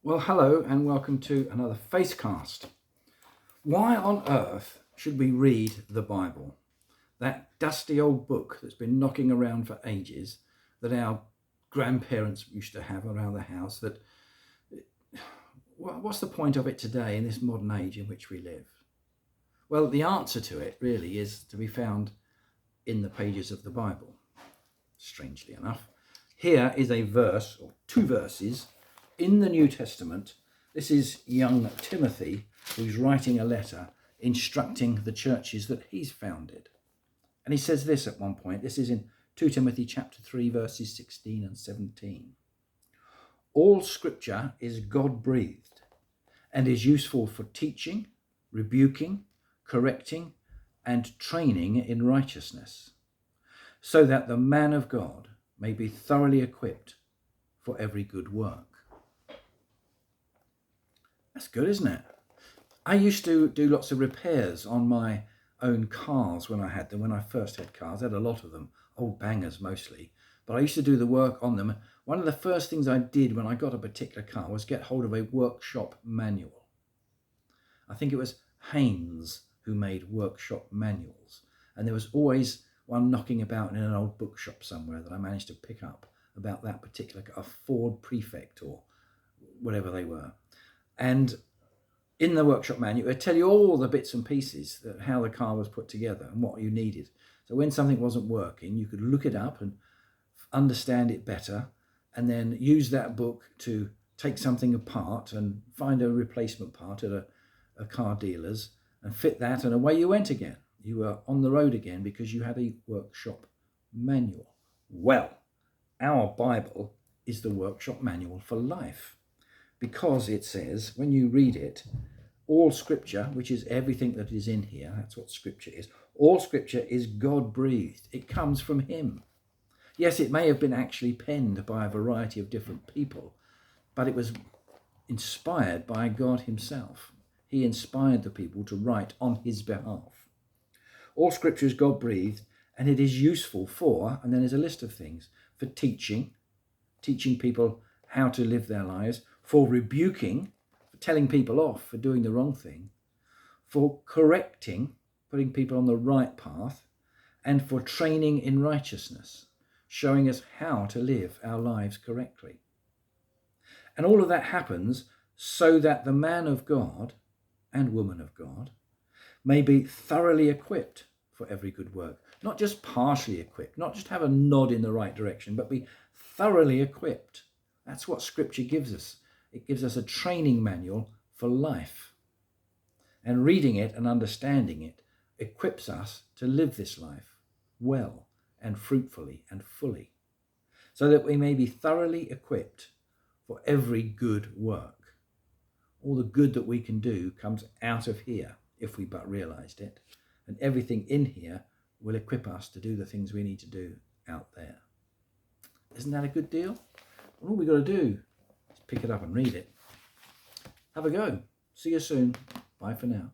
Well, hello and welcome to another Facecast. Why on earth should we read the Bible? That dusty old book that's been knocking around for ages, that our grandparents used to have around the house. What's the point of it today in this modern age in which we live? Well, the answer to it really is to be found in the pages of the Bible, strangely enough. Here is a verse, or two verses, in the New Testament. This is young Timothy, who's writing a letter instructing the churches that he's founded. And he says this at one point. This is in 2 Timothy chapter 3, verses 16 and 17. All scripture is God-breathed and is useful for teaching, rebuking, correcting, and training in righteousness, so that the man of God may be thoroughly equipped for every good work. That's good, isn't it? I used to do lots of repairs on my own cars when I had them. When I first had cars, I had a lot of them, old bangers mostly, but I used to do the work on them. One of the first things I did when I got a particular car was get hold of a workshop manual. I think it was Haynes who made workshop manuals, and there was always one knocking about in an old bookshop somewhere that I managed to pick up about that particular car, a Ford Prefect or whatever they were. And in the workshop manual, it would tell you all the bits and pieces, that how the car was put together and what you needed. So when something wasn't working, you could look it up and understand it better, and then use that book to take something apart and find a replacement part at a car dealer's and fit that, and away you went again. You were on the road again because you had a workshop manual. Well, our Bible is the workshop manual for life, because it says, when you read it, all scripture, which is everything that is in here, that's what scripture is, all scripture is God-breathed. It comes from him. Yes, it may have been actually penned by a variety of different people, but it was inspired by God himself. He inspired the people to write on his behalf. All scripture is God-breathed, and it is useful for, and then there's a list of things, for teaching people how to live their lives, for rebuking, for telling people off for doing the wrong thing, for correcting, putting people on the right path, and for training in righteousness, showing us how to live our lives correctly. And all of that happens so that the man of God and woman of God may be thoroughly equipped for every good work. Not just partially equipped, not just have a nod in the right direction, but be thoroughly equipped. That's what scripture gives us. It gives us a training manual for life. And reading it and understanding it equips us to live this life well and fruitfully and fully, so that we may be thoroughly equipped for every good work. All the good that we can do comes out of here, if we but realized it. And everything in here will equip us to do the things we need to do out there. Isn't that a good deal? Well, all we've got to do is pick it up and read it. Have a go. See you soon. Bye for now.